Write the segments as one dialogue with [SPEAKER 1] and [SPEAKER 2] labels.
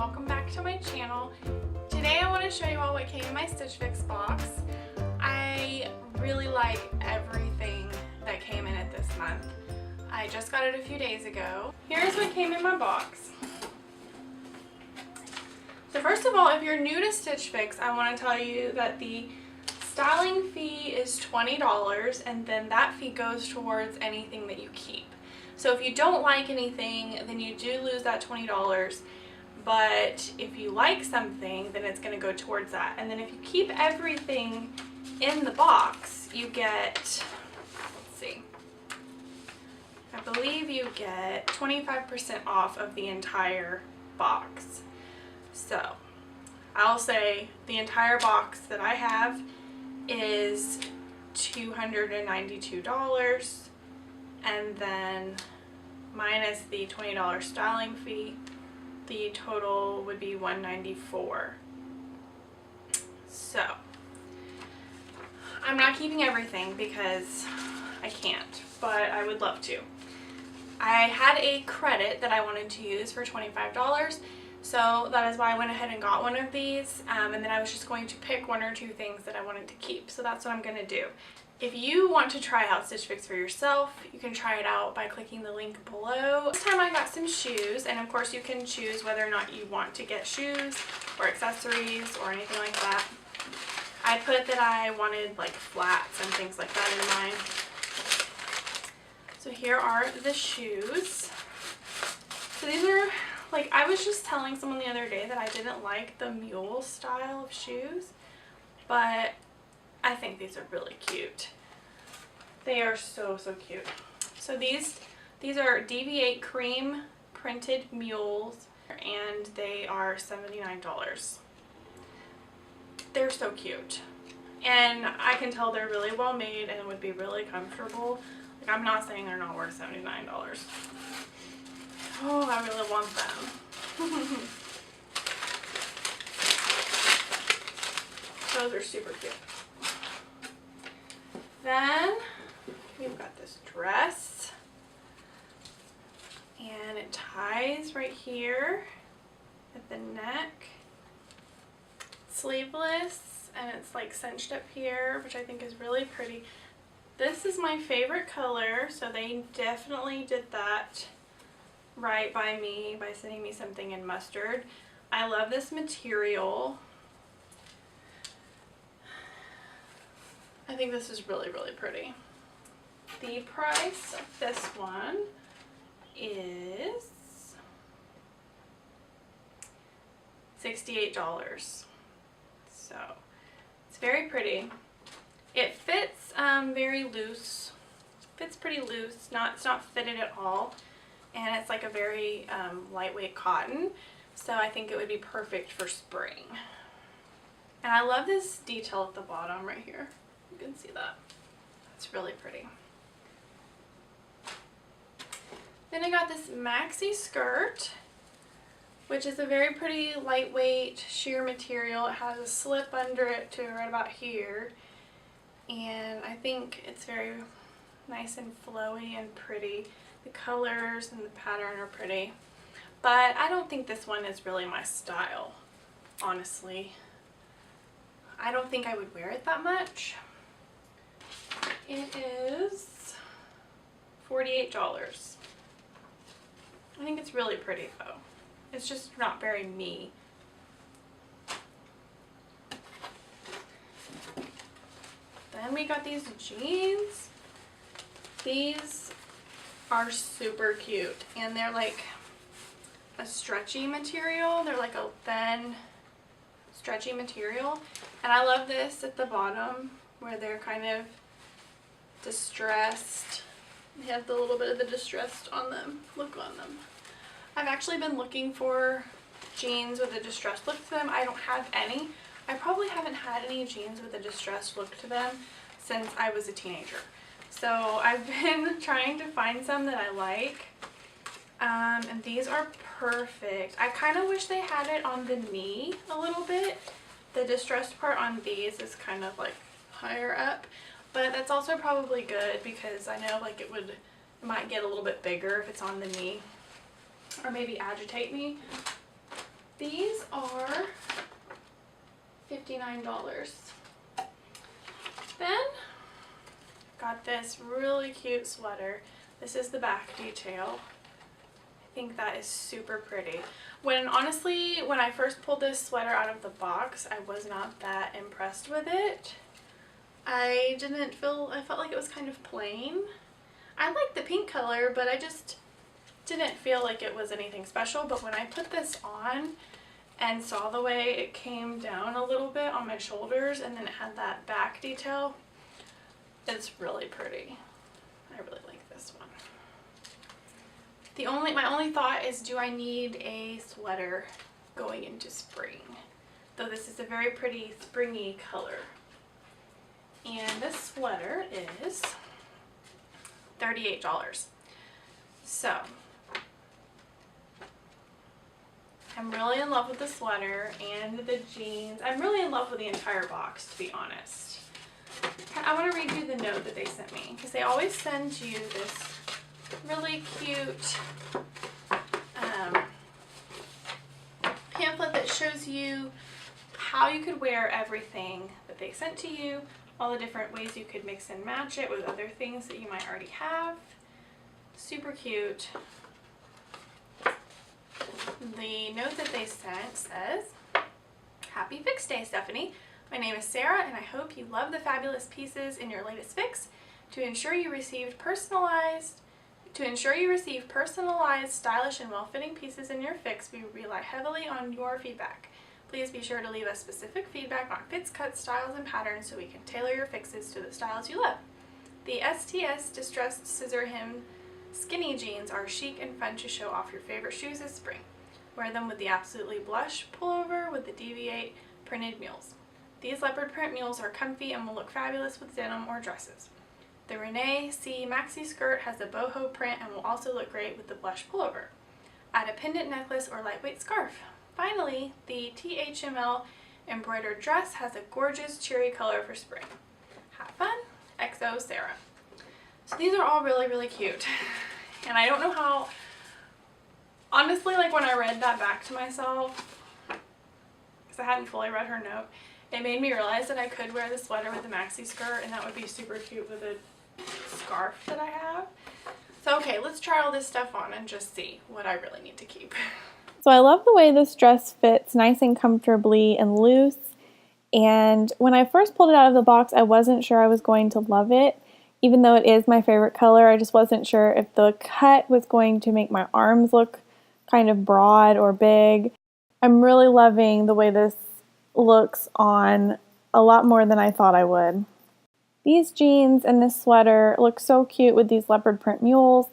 [SPEAKER 1] welcome back to my channel. Today I want to show you all what came in my Stitch Fix box. I really like everything that came in it this month. I just got it a few days ago. Here's what came in my box. So first of all, if you're new to Stitch Fix, I want to tell you that the styling fee is $20, and then that fee goes towards anything that you keep. So if you don't like anything, then you do lose that $20, but if you like something, then it's going to go towards that. And then if you keep everything in the box, you get, let's see, I believe you get 25% off of the entire box. So I'll say the entire box that I have is $292, and then minus the $20 styling fee, the total would be $194. So I'm not keeping everything because I can't, but I would love to. I had a credit that I wanted to use for $25, so that is why I went ahead and got one of these, and then I was just going to pick one or two things that I wanted to keep, so that's what I'm going to do. If you want to try out Stitch Fix for yourself, you can try it out by clicking the link below. This time I got some shoes, and of course you can choose whether or not you want to get shoes or accessories or anything like that. I put that I wanted like flats and things like that in mind. So here are the shoes. So these are, like, I was just telling someone the other day that I didn't like the Mule style of shoes, but I think these are really cute. They are so cute. So these are DV8 Creme printed mules, and they are $79. They're so cute, and I can tell they're really well made and would be really comfortable. Like, I'm not saying they're not worth $79. Oh, I really want them. Those are super cute. Then we've got this dress, and it ties right here at the neck. Sleeveless, and it's like cinched up here, which I think is really pretty. This is my favorite color, so they definitely did that right by me by sending me something in mustard. I love this material. I think this is really pretty. The price of this one is $68. So it's very pretty. It fits very loose. Fits pretty loose. It's not fitted at all, and it's like a very lightweight cotton. So I think it would be perfect for spring. And I love this detail at the bottom right here. You can see that. It's really pretty. Then I got this Maxi Skirt, which is a very pretty lightweight sheer material. It has a slip under it to right about here, and I think it's very nice and flowy and pretty. The colors and the pattern are pretty, but I don't think this one is really my style, honestly. I don't think I would wear it that much. It is $48. I think it's really pretty though. It's just not very me. Then we got these jeans. These are super cute, and they're like a stretchy material. They're like a thin stretchy material, and I love this at the bottom where they're kind of distressed. They have the little bit of the distressed on them, look on them. I've actually been looking for jeans with a distressed look to them. I don't have any. I probably haven't had any jeans with a distressed look to them since I was a teenager. So I've been trying to find some that I like, and these are perfect. I kind of wish they had it on the knee a little bit. The distressed part on these is kind of like higher up, but that's also probably good because I know like it might get a little bit bigger if it's on the knee, or maybe agitate me. These are $59. Then got this really cute sweater. This is the back detail. I think that is super pretty. Honestly, when I first pulled this sweater out of the box, I was not that impressed with it. I felt like it was kind of plain. I like the pink color, but I just didn't feel like it was anything special. But when I put this on and saw the way it came down a little bit on my shoulders and then it had that back detail, it's really pretty. I really like this one. My only thought is, do I need a sweater going into spring? Though this is a very pretty springy color. And this sweater is $38. So I'm really in love with the sweater and the jeans. I'm really in love with the entire box, to be honest. I want to read you the note that they sent me, because they always send you this really cute pamphlet that shows you how you could wear everything that they sent to you, all the different ways you could mix and match it with other things that you might already have. Super cute. The note that they sent says, "Happy Fix Day, Stephanie. My name is Sarah, and I hope you love the fabulous pieces in your latest fix. To ensure you receive personalized, stylish, and well-fitting pieces in your fix, we rely heavily on your feedback. Please be sure to leave us specific feedback on fits, cuts, styles, and patterns so we can tailor your fixes to the styles you love. The STS Distressed Scissor Hem Skinny Jeans are chic and fun to show off your favorite shoes this spring. Wear them with the Absolutely Blush pullover with the Deviate printed mules. These leopard print mules are comfy and will look fabulous with denim or dresses. The Renee C Maxi Skirt has a boho print and will also look great with the blush pullover. Add a pendant necklace or lightweight scarf. Finally, the THML Embroidered dress has a gorgeous cherry color for spring. Have fun, XO Sarah." So these are all really, really cute. And I don't know how, honestly, like when I read that back to myself, because I hadn't fully read her note, it made me realize that I could wear the sweater with the maxi skirt and that would be super cute with a scarf that I have. So okay, let's try all this stuff on and just see what I really need to keep.
[SPEAKER 2] So I love the way this dress fits nice and comfortably and loose. And when I first pulled it out of the box, I wasn't sure I was going to love it. Even though it is my favorite color, I just wasn't sure if the cut was going to make my arms look kind of broad or big. I'm really loving the way this looks on a lot more than I thought I would. These jeans and this sweater look so cute with these leopard print mules.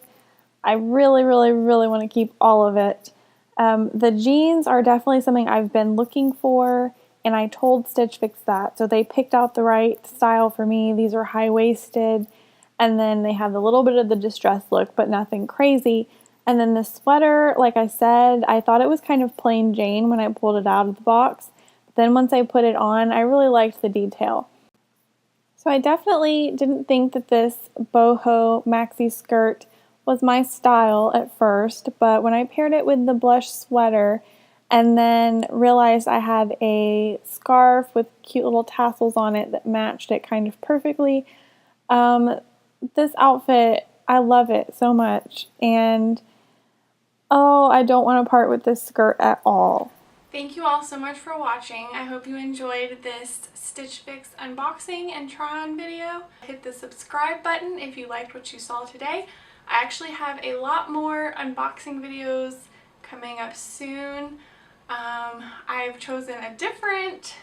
[SPEAKER 2] I really, really, really want to keep all of it. The jeans are definitely something I've been looking for, and I told Stitch Fix that. So they picked out the right style for me. These are high-waisted, and then they have a little bit of the distressed look, but nothing crazy. And then the sweater, like I said, I thought it was kind of plain Jane when I pulled it out of the box. But then once I put it on, I really liked the detail. So I definitely didn't think that this boho maxi skirt was my style at first, but when I paired it with the blush sweater and then realized I had a scarf with cute little tassels on it that matched it kind of perfectly, this outfit, I love it so much, and oh, I don't want to part with this skirt at all.
[SPEAKER 1] Thank you all so much for watching. I hope you enjoyed this Stitch Fix unboxing and try on video. Hit the subscribe button if you liked what you saw today. I actually have a lot more unboxing videos coming up soon. I've chosen a different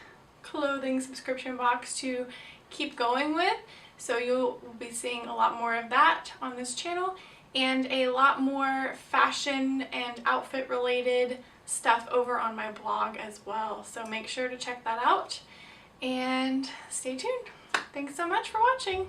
[SPEAKER 1] clothing subscription box to keep going with, so you'll be seeing a lot more of that on this channel and a lot more fashion and outfit related stuff over on my blog as well. So make sure to check that out and stay tuned. Thanks so much for watching.